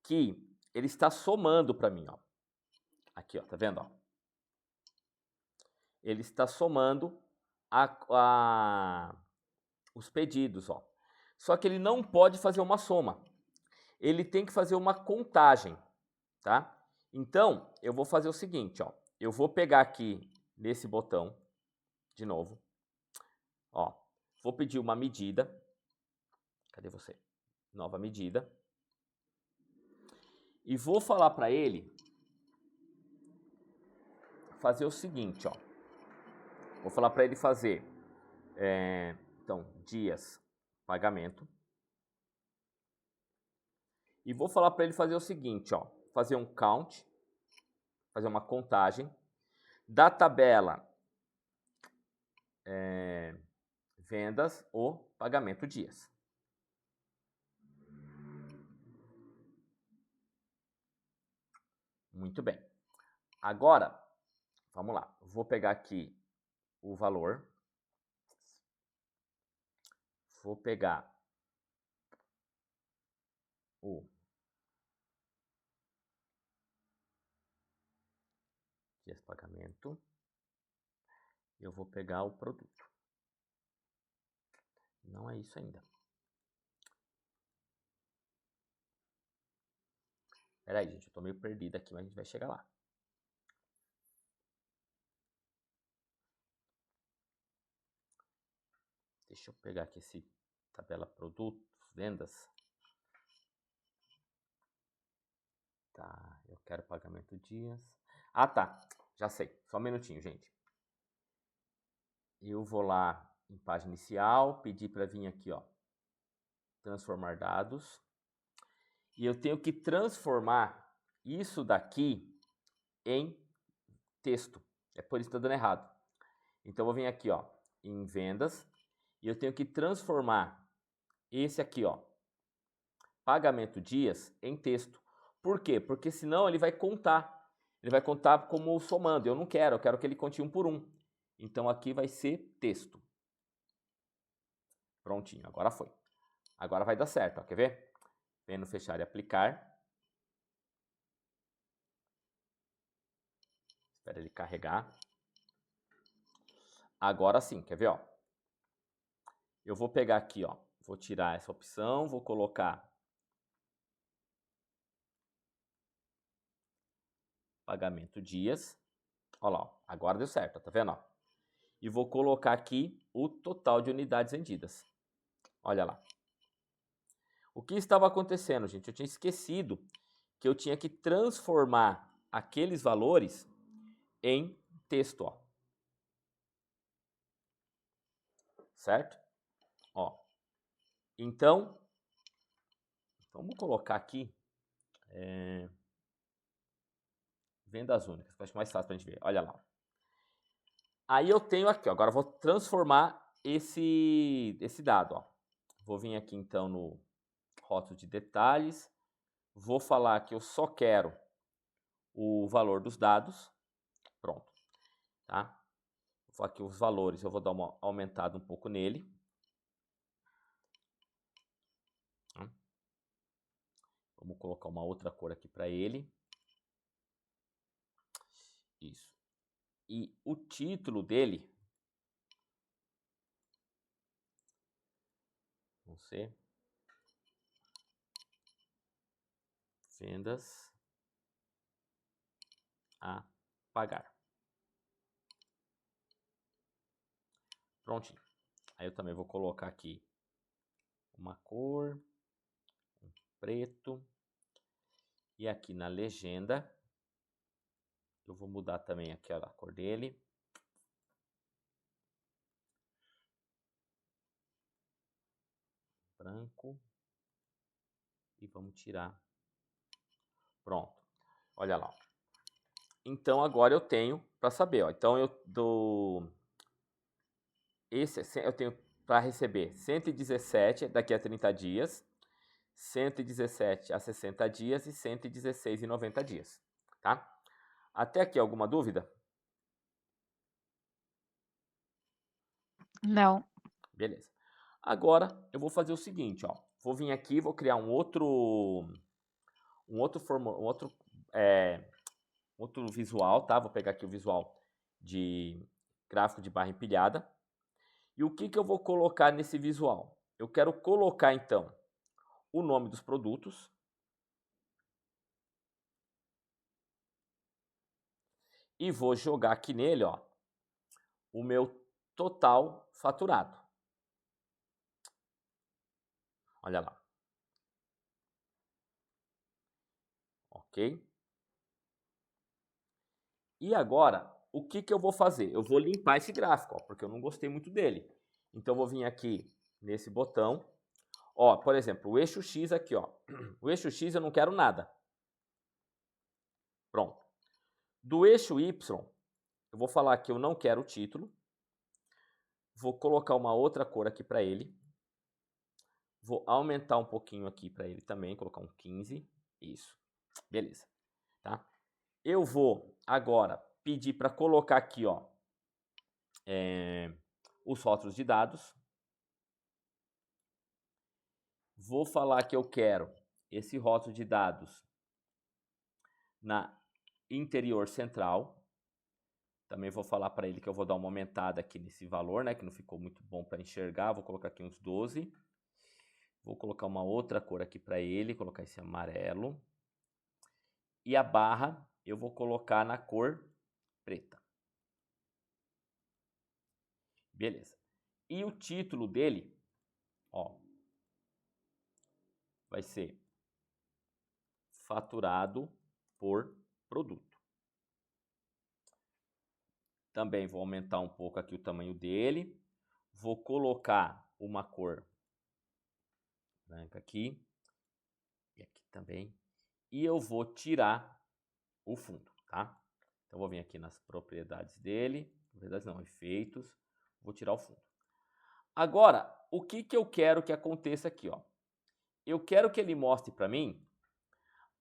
que ele está somando para mim, ó. Aqui, ó, tá vendo, ó? Ele está somando os pedidos, ó. Só que ele não pode fazer uma soma. Ele tem que fazer uma contagem, tá? Então, eu vou fazer o seguinte, ó. Eu vou pegar aqui nesse botão, de novo, ó. Vou pedir uma medida. Cadê você? Nova medida. E vou falar para ele fazer o seguinte, ó. Vou falar para ele fazer, então, dias, pagamento. E vou falar para ele fazer o seguinte, ó. Fazer um count, fazer uma contagem da tabela vendas ou pagamento dias. Muito bem. Agora, vamos lá. Vou pegar aqui o valor. Vou pegar o dias de pagamento. Eu vou pegar o produto. Não é isso ainda. Peraí, gente, eu tô meio perdido aqui, mas a gente vai chegar lá. Deixa eu pegar aqui esse tabela produtos, vendas. Tá, eu quero pagamento dias. Ah, tá, já sei. Só um minutinho, gente. Eu vou lá em página inicial, pedir para vir aqui, ó, transformar dados. E eu tenho que transformar isso daqui em texto. É por isso que está dando errado. Então, eu vou vir aqui, ó, em vendas. E eu tenho que transformar esse aqui, ó, pagamento dias, em texto. Por quê? Porque senão ele vai contar. Ele vai contar como somando. Eu não quero, eu quero que ele conte um por um. Então, aqui vai ser texto. Prontinho, agora foi. Agora vai dar certo, ó, quer ver? Vem no fechar e aplicar. Espera ele carregar. Agora sim, quer ver, ó? Eu vou pegar aqui, ó, vou tirar essa opção, vou colocar pagamento dias. Olha lá, ó, agora deu certo, tá vendo, ó? E vou colocar aqui o total de unidades vendidas. Olha lá. O que estava acontecendo, gente? Eu tinha esquecido que eu tinha que transformar aqueles valores em texto, ó. Certo? Ó. Então, vamos colocar aqui vendas únicas, que eu acho mais fácil para a gente ver. Olha lá. Aí eu tenho aqui, ó, agora eu vou transformar esse dado, ó. Vou vir aqui então no rótulo de detalhes, vou falar que eu só quero o valor dos dados, pronto, tá? Vou falar aqui os valores, eu vou dar uma aumentada um pouco nele. Vamos colocar uma outra cor aqui para ele. Isso. E o título dele, vamos ser vendas a pagar. Prontinho. Aí eu também vou colocar aqui uma cor, um preto. E aqui na legenda, eu vou mudar também aqui a cor dele. Branco. E vamos tirar. Pronto. Olha lá. Então agora eu tenho para saber, ó. Então eu dou eu tenho para receber 117 daqui a 30 dias, 117 a 60 dias e 116 em 90 dias, tá? Até aqui alguma dúvida? Não. Beleza. Agora eu vou fazer o seguinte, ó. Vou vir aqui, vou criar um outro visual, tá? Vou pegar aqui o visual de gráfico de barra empilhada. E o que eu vou colocar nesse visual? Eu quero colocar, então, o nome dos produtos. E vou jogar aqui nele, ó, o meu total faturado. Olha lá. Ok? E agora, o que eu vou fazer? Eu vou limpar esse gráfico, ó, porque eu não gostei muito dele. Então, eu vou vir aqui nesse botão. Ó, por exemplo, o eixo X aqui, ó. O eixo X eu não quero nada. Pronto. Do eixo Y, eu vou falar que eu não quero o título. Vou colocar uma outra cor aqui para ele. Vou aumentar um pouquinho aqui para ele também, colocar um 15. Isso. Beleza. Tá? Eu vou agora pedir para colocar aqui, ó, os rótulos de dados. Vou falar que eu quero esse rótulo de dados na interior central. Também vou falar para ele que eu vou dar uma aumentada aqui nesse valor, né, que não ficou muito bom para enxergar. Vou colocar aqui uns 12. Vou colocar uma outra cor aqui para ele, colocar esse amarelo. E a barra eu vou colocar na cor preta. Beleza. E o título dele, ó, vai ser faturado por produto. Também vou aumentar um pouco aqui o tamanho dele. Vou colocar uma cor branca aqui. E aqui também. E eu vou tirar o fundo, tá? Então, vou vir aqui nas propriedades dele. Propriedades não, efeitos. Vou tirar o fundo. Agora, o que eu quero que aconteça aqui, ó? Eu quero que ele mostre para mim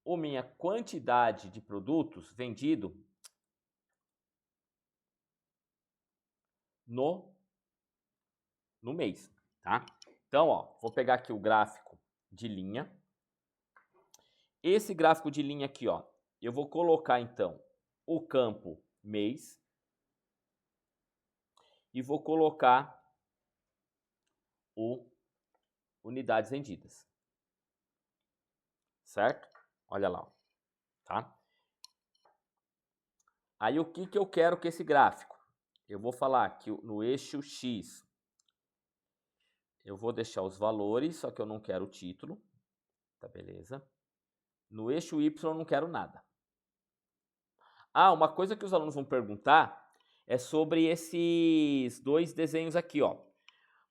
a minha quantidade de produtos vendido no mês, tá? Então, ó, vou pegar aqui o gráfico de linha. Esse gráfico de linha aqui, ó, eu vou colocar, então, o campo mês e vou colocar o unidades vendidas. Certo? Olha lá, ó, tá? Aí, o que eu quero com esse gráfico? Eu vou falar que no eixo X, eu vou deixar os valores, só que eu não quero o título. Tá, beleza? No eixo Y, eu não quero nada. Ah, uma coisa que os alunos vão perguntar é sobre esses dois desenhos aqui, ó.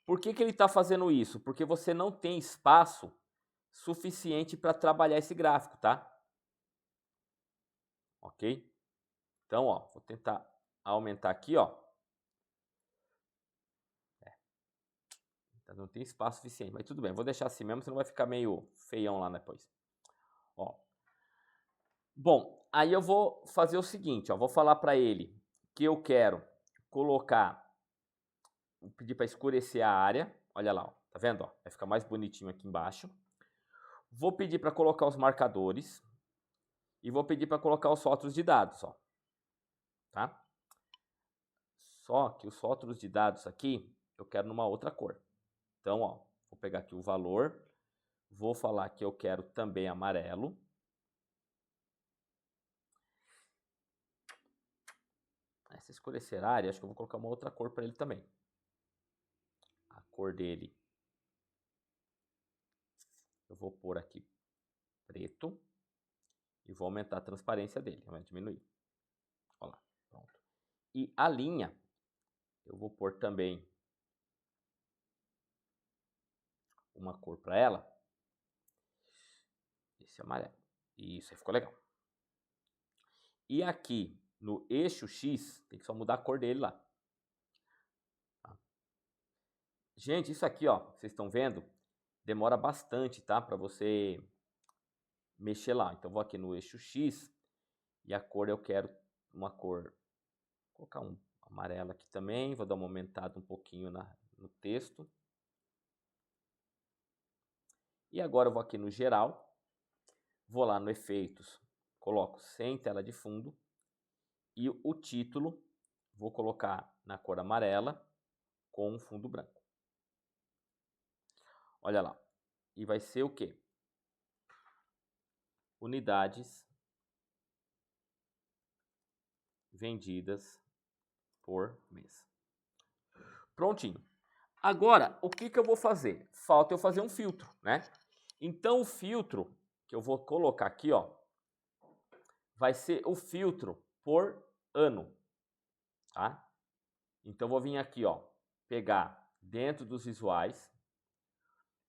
Por que ele está fazendo isso? Porque você não tem espaço suficiente para trabalhar esse gráfico, tá? Ok? Então, ó, vou tentar aumentar aqui, ó. Não tem espaço suficiente, mas tudo bem. Vou deixar assim mesmo, senão vai ficar meio feião lá depois. Ó. Bom, aí eu vou fazer o seguinte, ó. Vou falar para ele que eu quero colocar, vou pedir para escurecer a área. Olha lá, ó. Tá vendo? Ó? Vai ficar mais bonitinho aqui embaixo. Vou pedir para colocar os marcadores e vou pedir para colocar os rótulos de dados, ó. Tá? Só que os rótulos de dados aqui eu quero numa outra cor. Então, ó, vou pegar aqui o valor, vou falar que eu quero também amarelo. Essa escurecer a área, acho que eu vou colocar uma outra cor para ele também. A cor dele, eu vou pôr aqui preto e vou aumentar a transparência dele, vai diminuir. Olha lá, pronto. E a linha, eu vou pôr também uma cor para ela. Esse amarelo. Isso aí ficou legal. E aqui no eixo X, tem que só mudar a cor dele lá. Tá? Gente, isso aqui, ó, vocês estão vendo, demora bastante, tá? Para você mexer lá. Então, vou aqui no eixo X e a cor eu quero uma cor. Vou colocar um amarelo aqui também. Vou dar uma aumentada um pouquinho no texto. E agora eu vou aqui no geral. Vou lá no efeitos. Coloco sem tela de fundo. E o título vou colocar na cor amarela com um fundo branco. Olha lá. E vai ser o quê? Unidades vendidas por mês. Prontinho. Agora, o que eu vou fazer? Falta eu fazer um filtro, né? Então, o filtro que eu vou colocar aqui, ó, vai ser o filtro por ano, tá? Então, eu vou vir aqui, ó, pegar dentro dos visuais,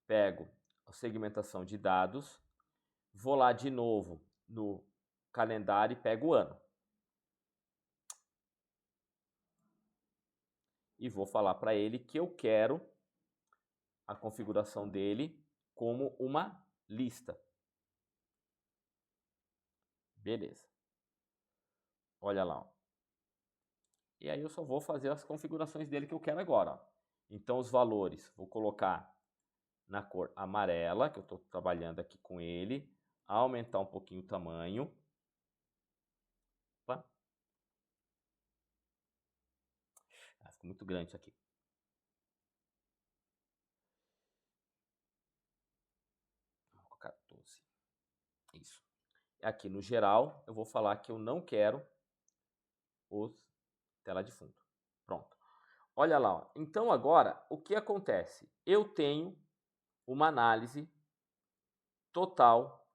pego a segmentação de dados, vou lá de novo no calendário e pego o ano. E vou falar para ele que eu quero a configuração dele como uma lista. Beleza. Olha lá, ó. E aí eu só vou fazer as configurações dele que eu quero agora, ó. Então os valores, vou colocar na cor amarela, que eu estou trabalhando aqui com ele, aumentar um pouquinho o tamanho. Opa. Ah, ficou muito grande isso aqui. Vou colocar 14. Isso. Aqui no geral, eu vou falar que eu não quero os tela de fundo. Pronto. Olha lá, ó. Então agora, o que acontece? Eu tenho uma análise total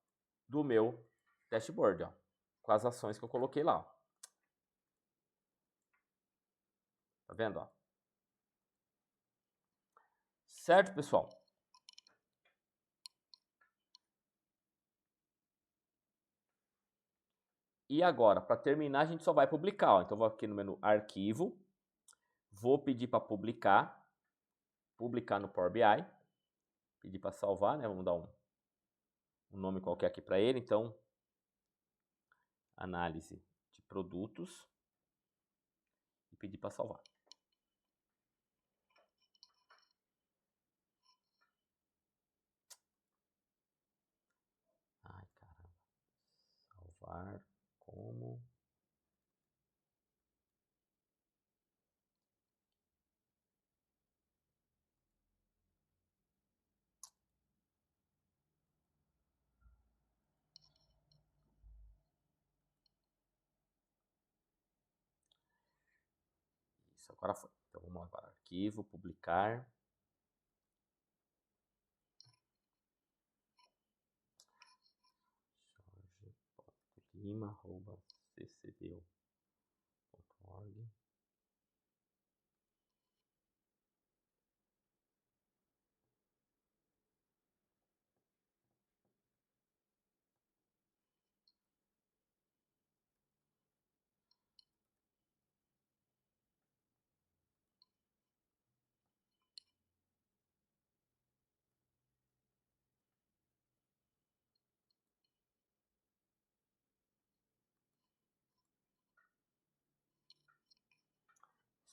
do meu dashboard, ó, com as ações que eu coloquei lá, ó. Tá vendo, ó? Certo, pessoal? E agora, para terminar, a gente só vai publicar, ó. Então, vou aqui no menu Arquivo, vou pedir para publicar no Power BI, pedir para salvar, né? Vamos dar um nome qualquer aqui para ele. Então, análise de produtos e pedir para salvar. falar como isso, agora foi. Então vamos lá para arquivo, publicar. jorge.lima@ccdu.org.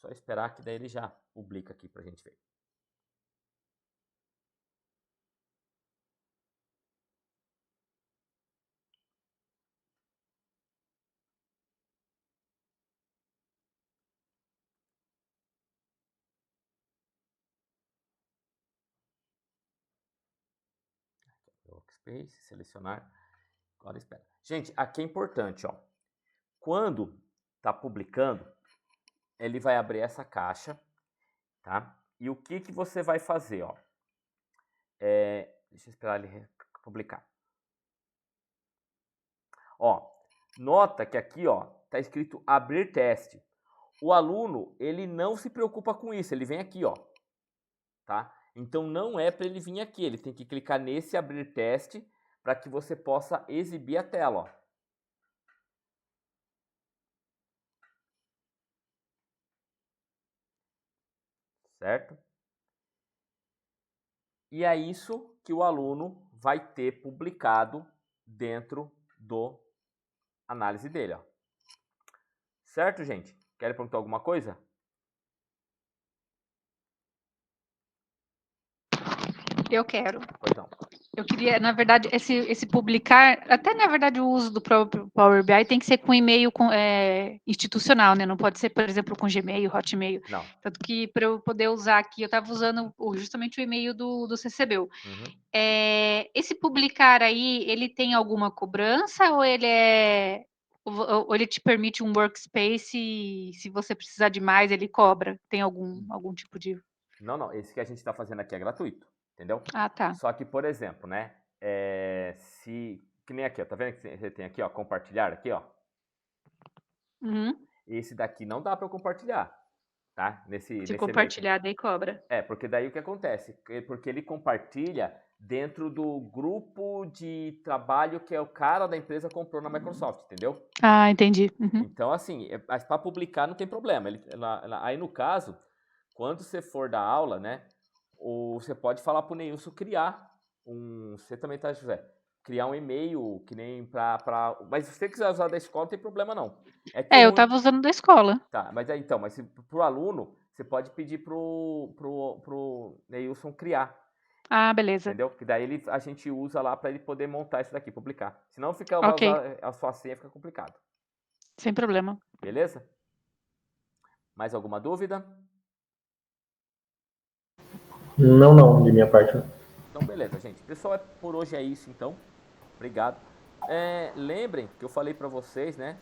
Só esperar que daí ele já publica aqui pra gente ver. Workspace, selecionar. Agora espera. Gente, aqui é importante, ó. Quando tá publicando, ele vai abrir essa caixa, tá? E o que que você vai fazer, ó? Deixa eu esperar ele publicar. Ó, nota que aqui, ó, tá escrito abrir teste. O aluno, ele não se preocupa com isso, ele vem aqui, ó, tá? Então não é para ele vir aqui, ele tem que clicar nesse abrir teste para que você possa exibir a tela, ó. Certo? E é isso que o aluno vai ter publicado dentro do análise dele, ó. Certo, gente? Querem perguntar alguma coisa? Eu quero. Pois não. Eu queria, na verdade, esse publicar, até na verdade o uso do próprio Power BI tem que ser com e-mail institucional, né? Não pode ser, por exemplo, com Gmail, Hotmail. Não. Tanto que para eu poder usar aqui, eu estava usando justamente o e-mail do CCBU. Uhum. Esse publicar aí, ele tem alguma cobrança ou ele te permite um workspace e se você precisar de mais, ele cobra? Tem algum tipo de... Não. Esse que a gente está fazendo aqui é gratuito, entendeu? Ah, tá. Só que, por exemplo, né? Que nem aqui, ó. Tá vendo que você tem aqui, ó, compartilhar aqui, ó? Uhum. Esse daqui não dá para eu compartilhar, tá? Se compartilhar, daí cobra. Porque daí o que acontece? Porque ele compartilha dentro do grupo de trabalho que é o cara da empresa comprou na Microsoft, entendeu? Ah, entendi. Uhum. Então, assim, mas para publicar não tem problema. Aí, no caso, quando você for dar aula, né? Você pode falar pro Neilson criar você também tá, José? Criar um e-mail que nem mas se você quiser usar da escola, não tem problema não. Eu estava usando da escola. Tá, mas então, mas pro aluno, você pode pedir pro Neilson criar. Ah, beleza. Entendeu? Que daí a gente usa lá para ele poder montar isso daqui, publicar. Senão fica Ok. usar a sua senha, fica complicado. Sem problema. Beleza? Mais alguma dúvida? Não, de minha parte. Então, beleza, gente. Pessoal, por hoje é isso, então. Obrigado. Lembrem que eu falei para vocês, né?